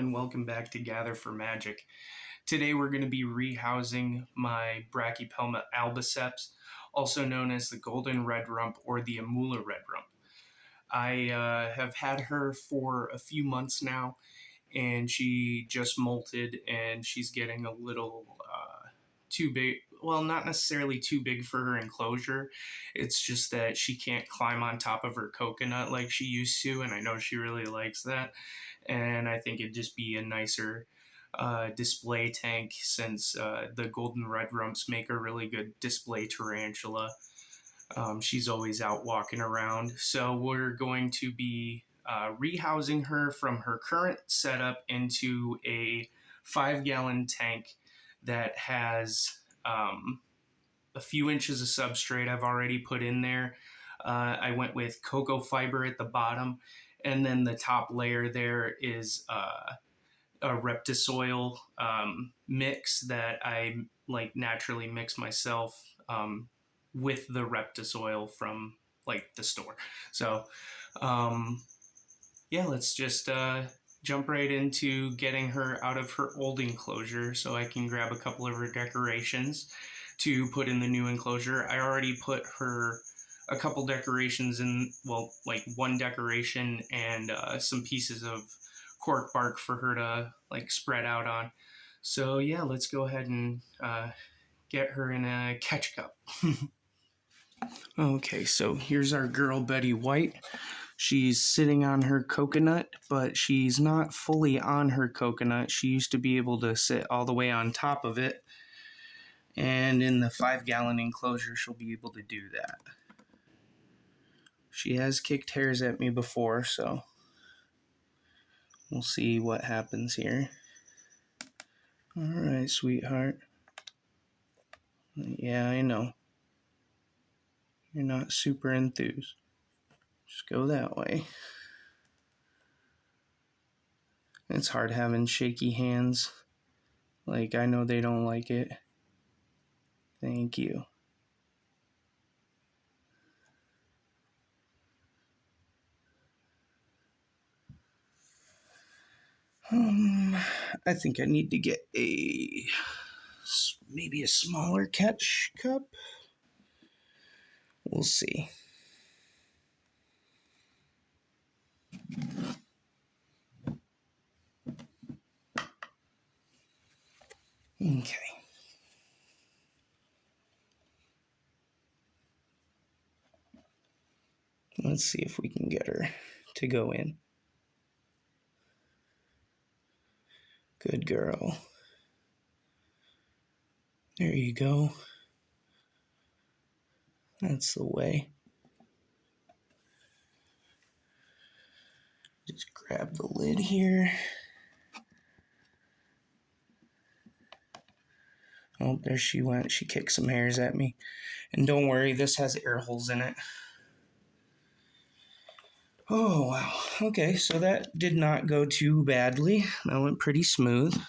and welcome back to Gather for Magic. Today we're going to be rehousing my Brachypelma Albiceps, also known as the golden red rump or the Amula red rump. I have had her for a few months now, and she just molted, and she's getting a little too big. Well, not necessarily too big for her enclosure. It's just that she can't climb on top of her coconut like she used to, and I know she really likes that. And I think it'd just be a nicer display tank since the golden red rumps make a really good display tarantula. She's always out walking around. So we're going to be rehousing her from her current setup into a 5-gallon tank that has a few inches of substrate I've already put in there. I went with cocoa fiber at the bottom, and then the top layer there is a Reptisoil mix that I naturally mix myself with the Reptisoil from the store. So yeah, let's just jump right into getting her out of her old enclosure so I can grab a couple of her decorations to put in the new enclosure. I already put her a couple decorations in, well, like one decoration and some pieces of cork bark for her to spread out on. So yeah, let's go ahead and get her in a catch cup. Okay, so here's our girl Betty White. She's sitting on her coconut, but she's not fully on her coconut. She used to be able to sit all the way on top of it. And in the 5-gallon enclosure, she'll be able to do that. She has kicked hairs at me before, so we'll see what happens here. Alright, sweetheart. Yeah, I know. You're not super enthused. Just go that way. It's hard having shaky hands. I know they don't like it. Thank you. I think I need to get maybe a smaller catch cup. We'll see. Okay. Let's see if we can get her to go in. Good girl. There you go. That's the way. Just grab the lid here. Oh, there she went. She kicked some hairs at me. And don't worry, this has air holes in it. Oh, wow. Okay, so that did not go too badly. That went pretty smooth.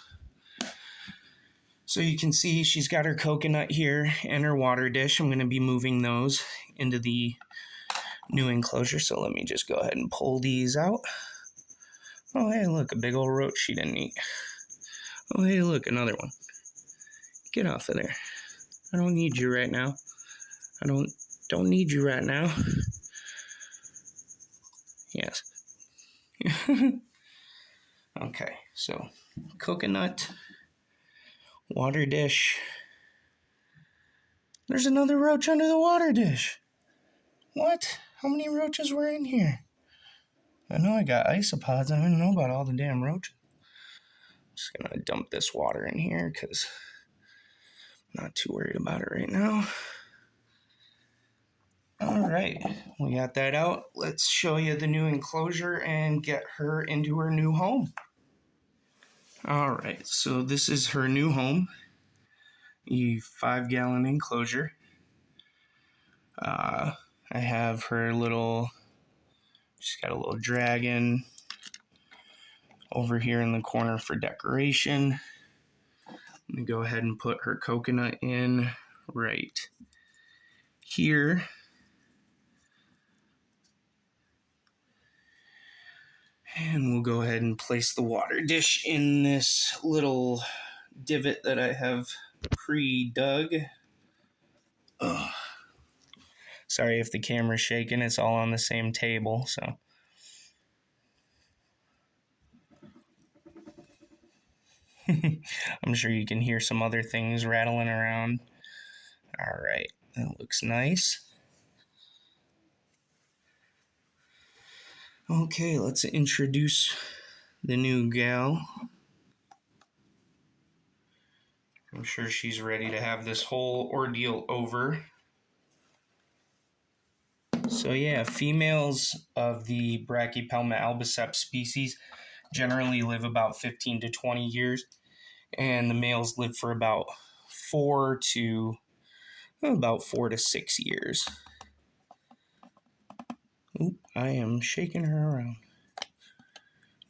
So you can see she's got her coconut here and her water dish. I'm going to be moving those into the new enclosure. So let me just go ahead and pull these out. Oh, hey, look, a big old roach she didn't eat. Oh, hey, look, another one. Get off of there. I don't need you right now. I don't need you right now. Yes. Okay, so coconut, water dish. There's another roach under the water dish. What? How many roaches were in here? I know I got isopods. I don't know about all the damn roaches. I'm just going to dump this water in here because I'm not too worried about it right now. All right, we got that out. Let's show you the new enclosure and get her into her new home. All right, so this is her new home, a 5-gallon enclosure. I have her she's got a little dragon over here in the corner for decoration. Let me go ahead and put her coconut in right here. And we'll go ahead and place the water dish in this little divot that I have pre-dug. Ugh. Sorry if the camera's shaking, it's all on the same table, so. I'm sure you can hear some other things rattling around. All right, that looks nice. Okay, let's introduce the new gal. I'm sure she's ready to have this whole ordeal over. So yeah, females of the Brachypelma albiceps species generally live about 15 to 20 years, and the males live for about 4 to 6 years. Oop, I am shaking her around.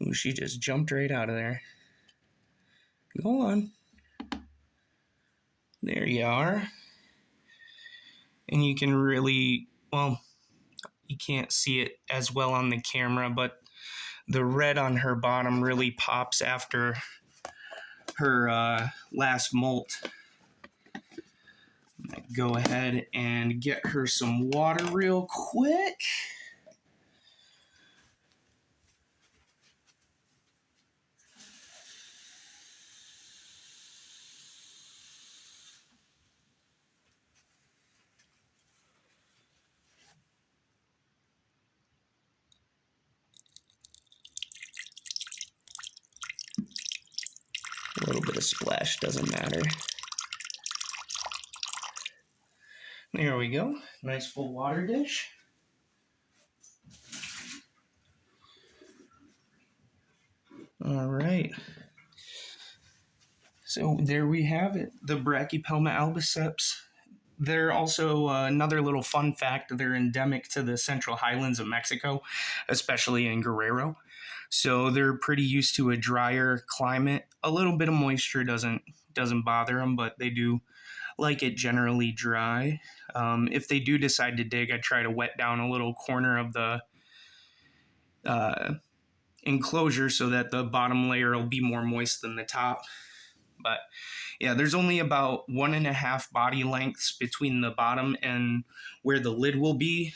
Ooh, she just jumped right out of there. Go on. There you are. And you can really, well, you can't see it as well on the camera, but the red on her bottom really pops after her last molt. Go ahead and get her some water real quick. A little bit of splash doesn't matter. There we go. Nice full water dish. All right. So there we have it, the Brachypelma albiceps. They're also another little fun fact. They're endemic to the central highlands of Mexico, especially in Guerrero. So they're pretty used to a drier climate. A little bit of moisture doesn't bother them, but they do like it generally dry. If they do decide to dig, I try to wet down a little corner of the enclosure so that the bottom layer will be more moist than the top. But yeah, there's only about 1.5 body lengths between the bottom and where the lid will be.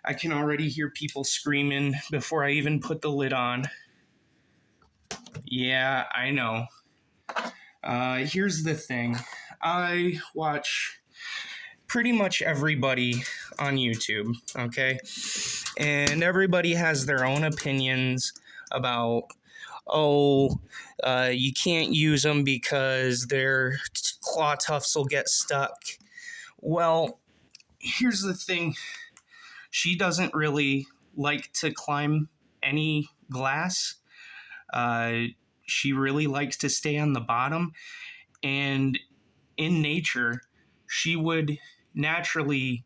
I can already hear people screaming before I even put the lid on. Yeah, I know. Here's the thing. I watch pretty much everybody on YouTube, okay? And everybody has their own opinions about, you can't use them because their claw tufts will get stuck. Well, here's the thing. She doesn't really like to climb any glass. She really likes to stay on the bottom. And in nature, she would naturally,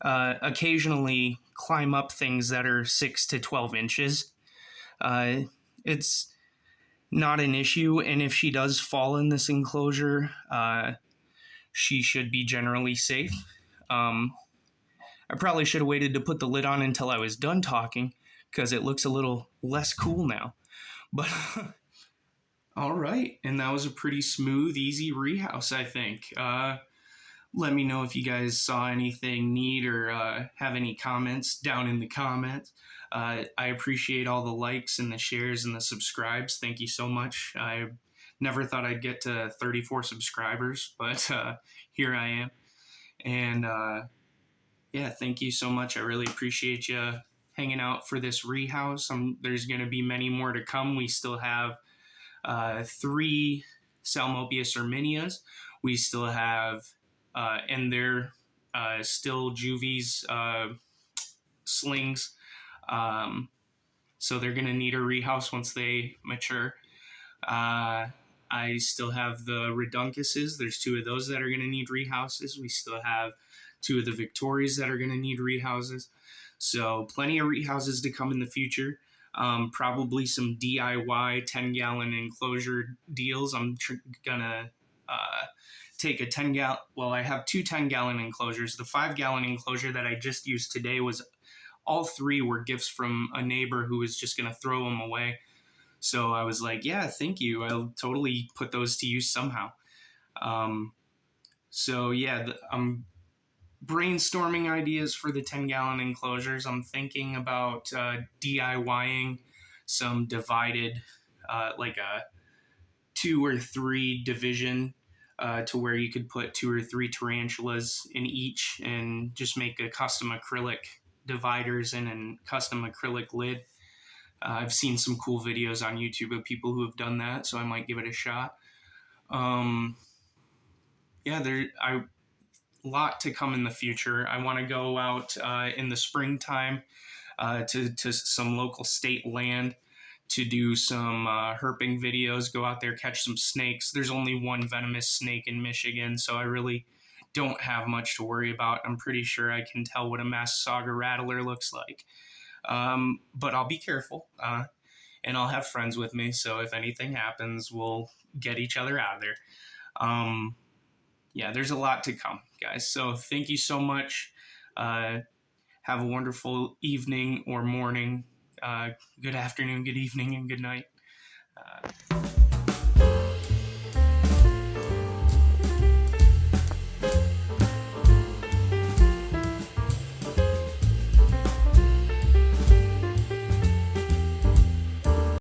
occasionally climb up things that are 6 to 12 inches. It's not an issue, and if she does fall in this enclosure, she should be generally safe. I probably should have waited to put the lid on until I was done talking, because it looks a little less cool now. But all right, and that was a pretty smooth, easy rehouse, I think. Let me know if you guys saw anything neat or have any comments down in the comments. I appreciate all the likes and the shares and the subscribes. Thank you so much. I never thought I'd get to 34 subscribers, but here I am. And yeah, thank you so much. I really appreciate you hanging out for this rehouse. There's going to be many more to come. We still have 3 Salmobius erminias. We still have, and they're still juvies slings. So they're going to need a rehouse once they mature. I still have the reduncuses. There's 2 of those that are going to need rehouses. We still have 2 of the Victorias that are going to need rehouses. So plenty of rehouses to come in the future. Probably some DIY 10-gallon enclosure deals. I'm gonna take a 10-gallon. Well, I have 2 10-gallon enclosures. The 5-gallon enclosure that I just used today was all three were gifts from a neighbor who was just going to throw them away. So I was like, yeah, thank you. I'll totally put those to use somehow. So yeah, I'm brainstorming ideas for the 10-gallon enclosures. I'm thinking about DIYing some divided, like a 2 or 3 division, to where you could put 2 or 3 tarantulas in each and just make a custom acrylic dividers and a custom acrylic lid. I've seen some cool videos on YouTube of people who have done that, so I might give it a shot. Yeah, a lot to come in the future. I want to go out in the springtime to some local state land to do some herping videos, go out there, catch some snakes. There's only one venomous snake in Michigan, so I really don't have much to worry about. I'm pretty sure I can tell what a Massasauga rattler looks like. But I'll be careful, and I'll have friends with me, so if anything happens, we'll get each other out of there. Yeah, there's a lot to come, guys. So thank you so much. Have a wonderful evening or morning. Good afternoon, good evening, and good night.